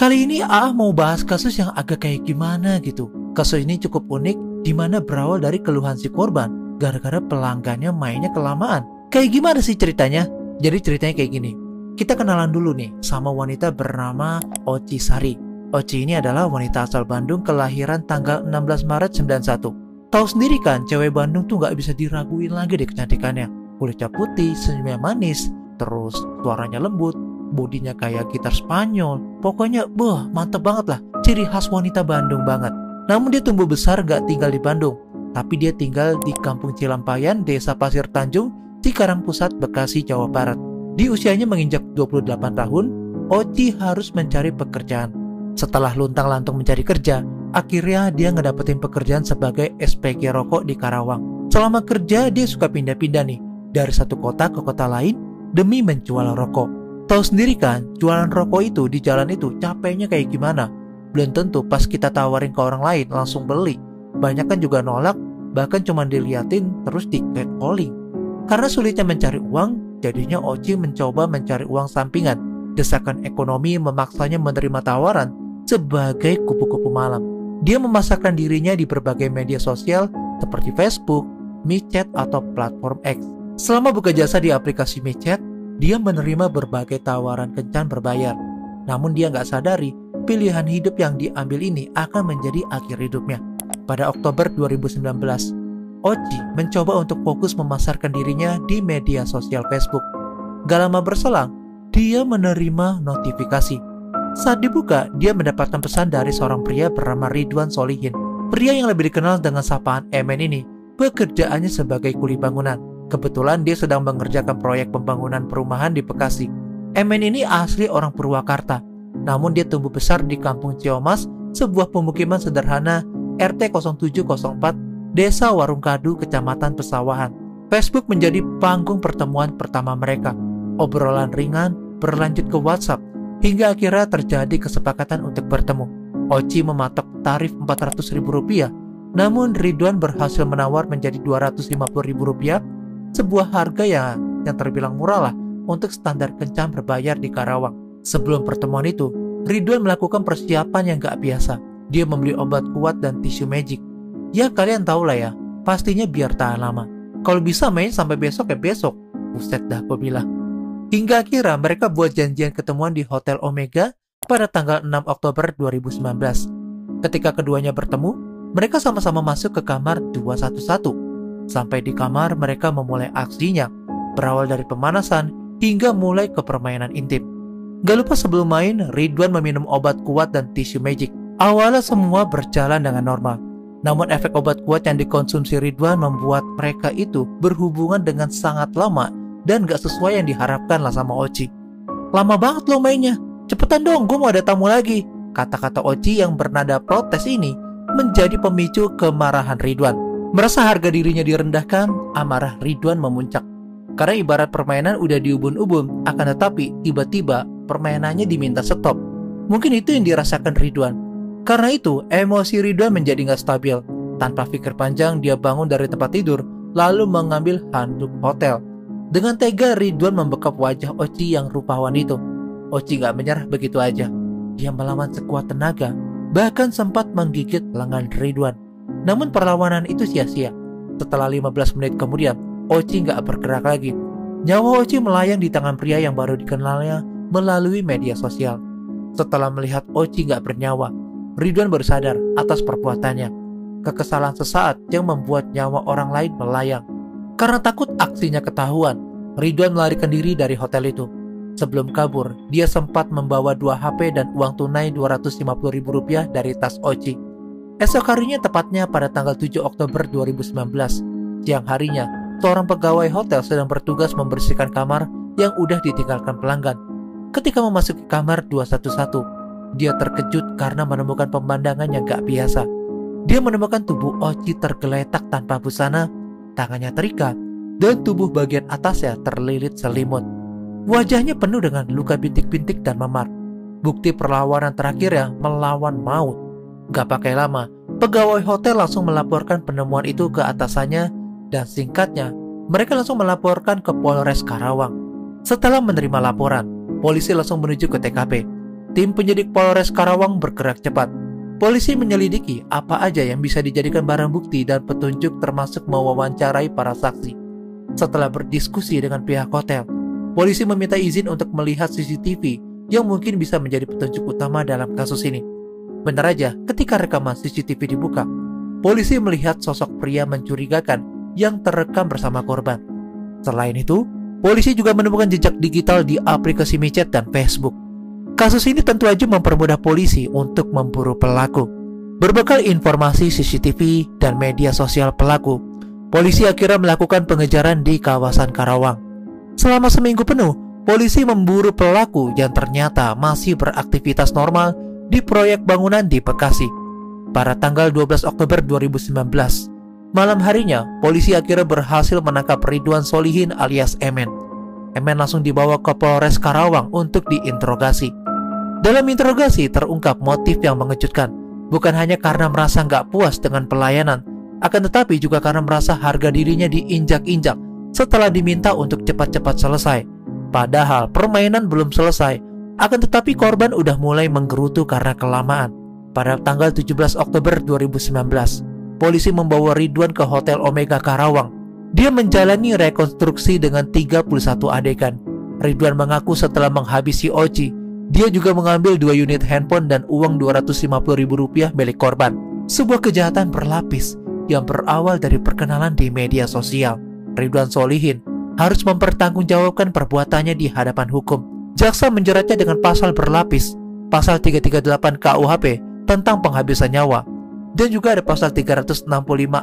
Kali ini AA mau bahas kasus yang agak kayak gimana gitu. Kasus ini cukup unik, di mana berawal dari keluhan si korban gara-gara pelanggannya mainnya kelamaan. Kayak gimana sih ceritanya? Jadi ceritanya kayak gini. Kita kenalan dulu nih sama wanita bernama Oci Sari. Oci ini adalah wanita asal Bandung kelahiran tanggal 16 Maret 91. Tahu sendiri kan, cewek Bandung tuh gak bisa diraguin lagi deh kecantikannya. Kulitnya putih, senyumnya manis, terus suaranya lembut, bodinya kayak gitar Spanyol. Pokoknya, mantep banget lah. Ciri khas wanita Bandung banget. Namun dia tumbuh besar gak tinggal di Bandung, tapi dia tinggal di Kampung Cilampayan, Desa Pasir Tanjung, Cikarang Pusat, Bekasi, Jawa Barat. Di usianya menginjak 28 tahun, Oci harus mencari pekerjaan. Setelah luntang-lantung mencari kerja, akhirnya dia ngedapetin pekerjaan sebagai SPG rokok di Karawang. Selama kerja, dia suka pindah-pindah nih, dari satu kota ke kota lain demi menjual rokok. Tahu sendiri kan, jualan rokok itu di jalan itu capeknya kayak gimana. Belum tentu pas kita tawarin ke orang lain langsung beli. Banyak kan juga nolak, bahkan cuma diliatin terus di catcalling. Karena sulitnya mencari uang, jadinya Oci mencoba mencari uang sampingan. Desakan ekonomi memaksanya menerima tawaran sebagai kupu-kupu malam. Dia memasarkan dirinya di berbagai media sosial seperti Facebook, MiChat, atau platform X. Selama buka jasa di aplikasi MiChat, dia menerima berbagai tawaran kencan berbayar. Namun dia nggak sadari, pilihan hidup yang diambil ini akan menjadi akhir hidupnya. Pada Oktober 2019, Oci mencoba untuk fokus memasarkan dirinya di media sosial Facebook. Gak lama berselang, dia menerima notifikasi. Saat dibuka, dia mendapatkan pesan dari seorang pria bernama Ridwan Solihin. Pria yang lebih dikenal dengan sapaan Emen ini, pekerjaannya sebagai kuli bangunan. Kebetulan dia sedang mengerjakan proyek pembangunan perumahan di Bekasi. Emen ini asli orang Purwakarta, namun dia tumbuh besar di Kampung Ciomas, sebuah pemukiman sederhana RT 0704, Desa Warungkadu, Kecamatan Pesawahan. Facebook menjadi panggung pertemuan pertama mereka. Obrolan ringan berlanjut ke WhatsApp, hingga akhirnya terjadi kesepakatan untuk bertemu. Oci mematok tarif Rp400.000, namun Ridwan berhasil menawar menjadi Rp250.000, sebuah harga yang terbilang murah lah untuk standar kencan berbayar di Karawang. Sebelum pertemuan itu, Ridwan melakukan persiapan yang gak biasa. Dia membeli obat kuat dan tisu magic. Ya kalian tahu lah ya, pastinya biar tahan lama. Kalau bisa main sampai besok ya besok. Buset dah gue bilang. Hingga akhirnya mereka buat janjian ketemuan di Hotel Omega pada tanggal 6 Oktober 2019. Ketika keduanya bertemu, mereka sama-sama masuk ke kamar 211. Sampai di kamar mereka memulai aksinya, berawal dari pemanasan hingga mulai ke permainan intim. Gak lupa sebelum main, Ridwan meminum obat kuat dan tisu magic. Awalnya semua berjalan dengan normal. Namun efek obat kuat yang dikonsumsi Ridwan membuat mereka itu berhubungan dengan sangat lama dan gak sesuai yang diharapkan lah sama Oci. Lama banget lo mainnya, cepetan dong, gue mau ada tamu lagi. Kata-kata Oci yang bernada protes ini menjadi pemicu kemarahan Ridwan. Merasa harga dirinya direndahkan, amarah Ridwan memuncak. Karena ibarat permainan udah diubun-ubun, akan tetapi tiba-tiba permainannya diminta stop. Mungkin itu yang dirasakan Ridwan. Karena itu, emosi Ridwan menjadi gak stabil. Tanpa pikir panjang, dia bangun dari tempat tidur, lalu mengambil handuk hotel. Dengan tega, Ridwan membekap wajah Oci yang rupawan itu. Oci gak menyerah begitu aja. Dia melawan sekuat tenaga, bahkan sempat menggigit lengan Ridwan. Namun perlawanan itu sia-sia. Setelah 15 menit kemudian, Oci gak bergerak lagi. Nyawa Oci melayang di tangan pria yang baru dikenalnya melalui media sosial. Setelah melihat Oci gak bernyawa, Ridwan baru sadar atas perbuatannya. Kekesalan sesaat yang membuat nyawa orang lain melayang. Karena takut aksinya ketahuan, Ridwan melarikan diri dari hotel itu. Sebelum kabur, dia sempat membawa 2 HP dan uang tunai Rp250.000 dari tas Oci. Esok harinya, tepatnya pada tanggal 7 Oktober 2019, siang harinya, seorang pegawai hotel sedang bertugas membersihkan kamar yang udah ditinggalkan pelanggan. Ketika memasuki kamar 211, dia terkejut karena menemukan pemandangan yang gak biasa. Dia menemukan tubuh Oci tergeletak tanpa busana, tangannya terikat, dan tubuh bagian atasnya terlilit selimut. Wajahnya penuh dengan luka bintik-bintik dan memar. Bukti perlawanan terakhirnya melawan maut. Gak pakai lama, pegawai hotel langsung melaporkan penemuan itu ke atasannya, dan singkatnya, mereka langsung melaporkan ke Polres Karawang. Setelah menerima laporan, polisi langsung menuju ke TKP. tim penyidik Polres Karawang bergerak cepat. Polisi menyelidiki apa aja yang bisa dijadikan barang bukti dan petunjuk termasuk mewawancarai para saksi. Setelah berdiskusi dengan pihak hotel, polisi meminta izin untuk melihat CCTV yang mungkin bisa menjadi petunjuk utama dalam kasus ini. Benar aja, ketika rekaman CCTV dibuka, polisi melihat sosok pria mencurigakan yang terekam bersama korban. Selain itu, polisi juga menemukan jejak digital di aplikasi micet dan Facebook. Kasus ini tentu aja mempermudah polisi untuk memburu pelaku. Berbekal informasi CCTV dan media sosial pelaku, polisi akhirnya melakukan pengejaran di kawasan Karawang. Selama seminggu penuh, polisi memburu pelaku yang ternyata masih beraktivitas normal di proyek bangunan di Bekasi. Pada tanggal 12 Oktober 2019, malam harinya, polisi akhirnya berhasil menangkap Ridwan Solihin alias Emen. Emen langsung dibawa ke Polres Karawang untuk diinterogasi. Dalam interogasi terungkap motif yang mengejutkan, bukan hanya karena merasa nggak puas dengan pelayanan, akan tetapi juga karena merasa harga dirinya diinjak-injak setelah diminta untuk cepat-cepat selesai. Padahal permainan belum selesai, akan tetapi korban udah mulai menggerutu karena kelamaan. Pada tanggal 17 Oktober 2019, polisi membawa Ridwan ke Hotel Omega Karawang. Dia menjalani rekonstruksi dengan 31 adegan. Ridwan mengaku setelah menghabisi Oci, dia juga mengambil 2 unit handphone dan uang Rp250.000 milik korban. Sebuah kejahatan berlapis yang berawal dari perkenalan di media sosial. Ridwan Solihin harus mempertanggungjawabkan perbuatannya di hadapan hukum. Jaksa menjeratnya dengan pasal berlapis, pasal 338 KUHP tentang penghabisan nyawa, dan juga ada pasal 365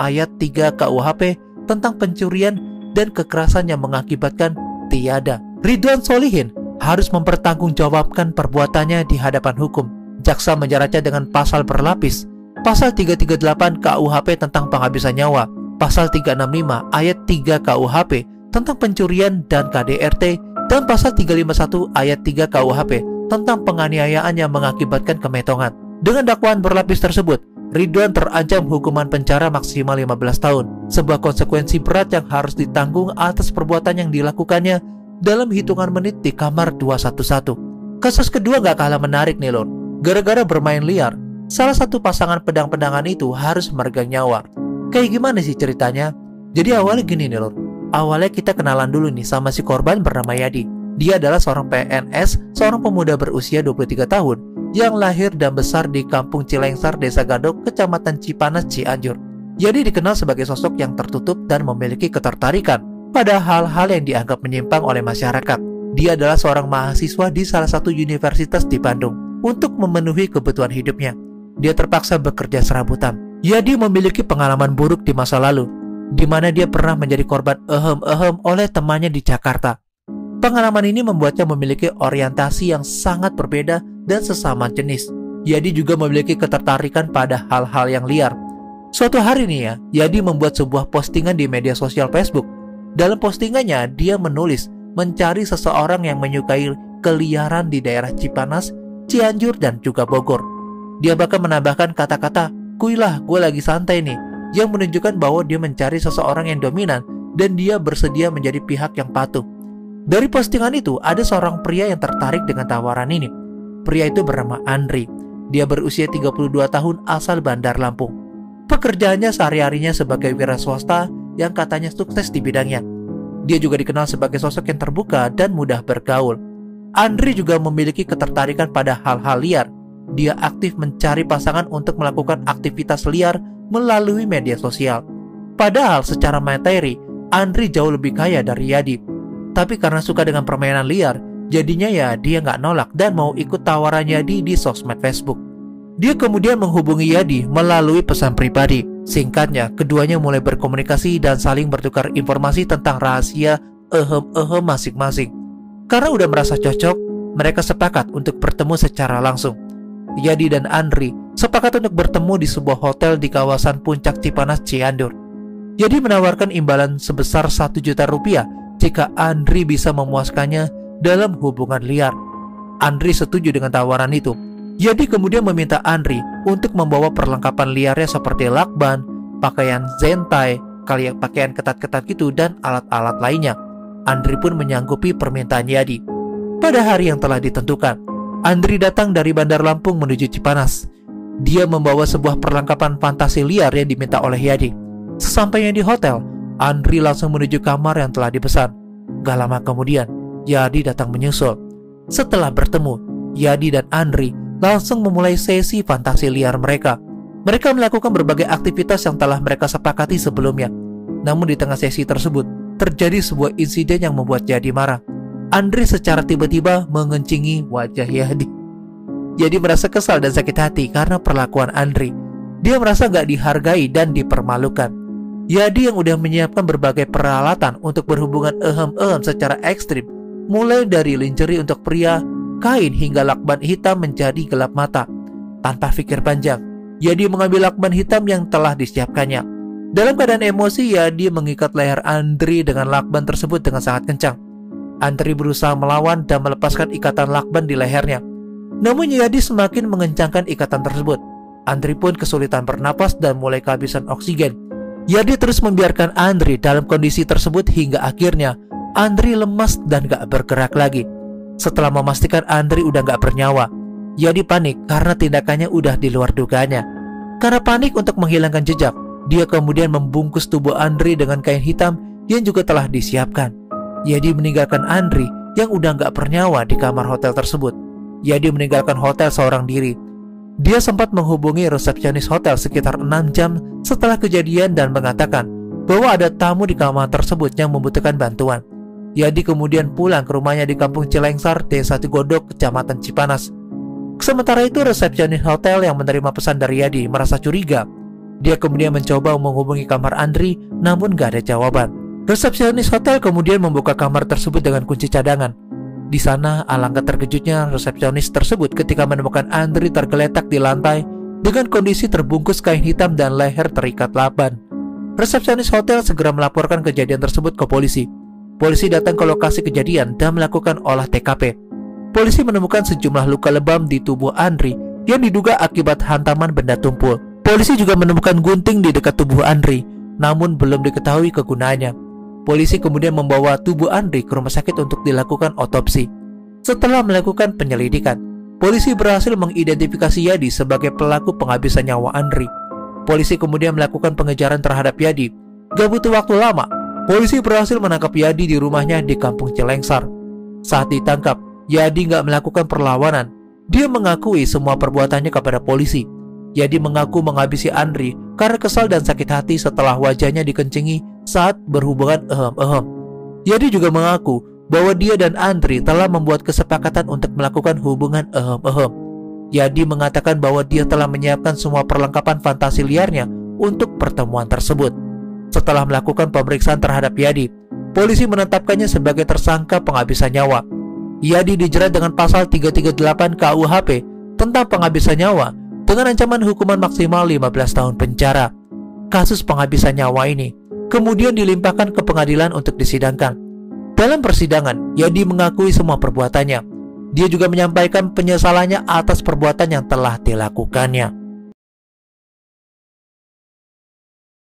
ayat 3 KUHP tentang pencurian dan kekerasan yang mengakibatkan tiada. Ridwan Solihin harus mempertanggungjawabkan perbuatannya di hadapan hukum. Jaksa menjeratnya dengan pasal berlapis, pasal 338 KUHP tentang penghabisan nyawa, pasal 365 ayat 3 KUHP tentang pencurian dan KDRT, dan pasal 351 ayat 3 KUHP tentang penganiayaan yang mengakibatkan kemetongan. Dengan dakwaan berlapis tersebut, Ridwan terancam hukuman penjara maksimal 15 tahun, sebuah konsekuensi berat yang harus ditanggung atas perbuatan yang dilakukannya dalam hitungan menit di kamar 211. Kasus kedua gak kalah menarik nih lor. Gara-gara bermain liar, salah satu pasangan pedang-pedangan itu harus meregang nyawa. Kayak gimana sih ceritanya? Jadi awalnya gini nih lor. Awalnya kita kenalan dulu nih sama si korban bernama Yadi. Dia adalah seorang PNS, seorang pemuda berusia 23 tahun yang lahir dan besar di Kampung Cilengsar, Desa Gadok, Kecamatan Cipanas, Cianjur. Yadi dikenal sebagai sosok yang tertutup dan memiliki ketertarikan pada hal-hal yang dianggap menyimpang oleh masyarakat. Dia adalah seorang mahasiswa di salah satu universitas di Bandung. Untuk memenuhi kebutuhan hidupnya, dia terpaksa bekerja serabutan. Yadi memiliki pengalaman buruk di masa lalu, di mana dia pernah menjadi korban ehem-ehem oleh temannya di Jakarta. Pengalaman ini membuatnya memiliki orientasi yang sangat berbeda dan sesama jenis. Yadi juga memiliki ketertarikan pada hal-hal yang liar. Suatu hari nih ya, Yadi membuat sebuah postingan di media sosial Facebook. Dalam postingannya, dia menulis mencari seseorang yang menyukai keliaran di daerah Cipanas, Cianjur, dan juga Bogor. Dia bahkan menambahkan kata-kata, "Kuilah, gue lagi santai nih," yang menunjukkan bahwa dia mencari seseorang yang dominan dan dia bersedia menjadi pihak yang patuh. Dari postingan itu, ada seorang pria yang tertarik dengan tawaran ini. Pria itu bernama Andri. Dia berusia 32 tahun asal Bandar Lampung. Pekerjaannya sehari-harinya sebagai wira swasta yang katanya sukses di bidangnya. Dia juga dikenal sebagai sosok yang terbuka dan mudah bergaul. Andri juga memiliki ketertarikan pada hal-hal liar. Dia aktif mencari pasangan untuk melakukan aktivitas liar melalui media sosial. Padahal secara materi, Andri jauh lebih kaya dari Yadi. Tapi karena suka dengan permainan liar, jadinya ya dia nggak nolak dan mau ikut tawaran Yadi di sosmed Facebook. Dia kemudian menghubungi Yadi melalui pesan pribadi. Singkatnya, keduanya mulai berkomunikasi dan saling bertukar informasi tentang rahasia ehem-ehem masing-masing. Karena udah merasa cocok, mereka sepakat untuk bertemu secara langsung. Yadi dan Andri sepakat untuk bertemu di sebuah hotel di kawasan Puncak Cipanas, Cianjur. Yadi menawarkan imbalan sebesar Rp1.000.000 jika Andri bisa memuaskannya dalam hubungan liar. Andri setuju dengan tawaran itu. Yadi kemudian meminta Andri untuk membawa perlengkapan liarnya seperti lakban, pakaian zentai, pakaian ketat-ketat gitu, dan alat-alat lainnya. Andri pun menyanggupi permintaan Yadi. Pada hari yang telah ditentukan, Andri datang dari Bandar Lampung menuju Cipanas. Dia membawa sebuah perlengkapan fantasi liar yang diminta oleh Yadi. Sesampainya di hotel, Andri langsung menuju kamar yang telah dipesan. Gak lama kemudian, Yadi datang menyusul. Setelah bertemu, Yadi dan Andri langsung memulai sesi fantasi liar mereka. Mereka melakukan berbagai aktivitas yang telah mereka sepakati sebelumnya. Namun di tengah sesi tersebut, terjadi sebuah insiden yang membuat Yadi marah. Andri secara tiba-tiba mengencingi wajah Yadi. Yadi merasa kesal dan sakit hati karena perlakuan Andri. Dia merasa gak dihargai dan dipermalukan. Yadi yang udah menyiapkan berbagai peralatan untuk berhubungan secara ekstrim, mulai dari lingerie untuk pria, kain hingga lakban hitam menjadi gelap mata. Tanpa pikir panjang, Yadi mengambil lakban hitam yang telah disiapkannya. Dalam keadaan emosi, Yadi mengikat leher Andri dengan lakban tersebut dengan sangat kencang. Andri berusaha melawan dan melepaskan ikatan lakban di lehernya. Namun Yadi semakin mengencangkan ikatan tersebut. Andri pun kesulitan bernapas dan mulai kehabisan oksigen. Yadi terus membiarkan Andri dalam kondisi tersebut hingga akhirnya Andri lemas dan gak bergerak lagi. Setelah memastikan Andri udah gak bernyawa, Yadi panik karena tindakannya udah di luar dugaannya. Karena panik untuk menghilangkan jejak, dia kemudian membungkus tubuh Andri dengan kain hitam yang juga telah disiapkan. Yadi meninggalkan Andri yang udah gak bernyawa di kamar hotel tersebut. Yadi meninggalkan hotel seorang diri. Dia sempat menghubungi resepsionis hotel sekitar 6 jam setelah kejadian dan mengatakan bahwa ada tamu di kamar tersebut yang membutuhkan bantuan. Yadi kemudian pulang ke rumahnya di Kampung Cilengsar, Desa Tigodok, Kecamatan Cipanas. Sementara itu resepsionis hotel yang menerima pesan dari Yadi merasa curiga. Dia kemudian mencoba menghubungi kamar Andri, namun gak ada jawaban. Resepsionis hotel kemudian membuka kamar tersebut dengan kunci cadangan. Di sana, alangkah terkejutnya resepsionis tersebut ketika menemukan Andri tergeletak di lantai dengan kondisi terbungkus kain hitam dan leher terikat lakban. Resepsionis hotel segera melaporkan kejadian tersebut ke polisi. Polisi datang ke lokasi kejadian dan melakukan olah TKP. Polisi menemukan sejumlah luka lebam di tubuh Andri yang diduga akibat hantaman benda tumpul. Polisi juga menemukan gunting di dekat tubuh Andri, namun belum diketahui kegunaannya. Polisi kemudian membawa tubuh Andri ke rumah sakit untuk dilakukan otopsi. Setelah melakukan penyelidikan, polisi berhasil mengidentifikasi Yadi sebagai pelaku penghabisan nyawa Andri. Polisi kemudian melakukan pengejaran terhadap Yadi. Gak butuh waktu lama, polisi berhasil menangkap Yadi di rumahnya di Kampung Cilengsar. Saat ditangkap, Yadi gak melakukan perlawanan. Dia mengakui semua perbuatannya kepada polisi. Yadi mengaku menghabisi Andri karena kesal dan sakit hati setelah wajahnya dikencingi saat berhubungan Yadi juga mengaku bahwa dia dan Andri telah membuat kesepakatan untuk melakukan hubungan Yadi mengatakan bahwa dia telah menyiapkan semua perlengkapan fantasi liarnya untuk pertemuan tersebut. Setelah melakukan pemeriksaan terhadap Yadi, polisi menetapkannya sebagai tersangka penghabisan nyawa. Yadi dijerat dengan pasal 338 KUHP tentang penghabisan nyawa dengan ancaman hukuman maksimal 15 tahun penjara. Kasus penghabisan nyawa ini kemudian dilimpahkan ke pengadilan untuk disidangkan. Dalam persidangan, Yadi mengakui semua perbuatannya. Dia juga menyampaikan penyesalannya atas perbuatan yang telah dilakukannya.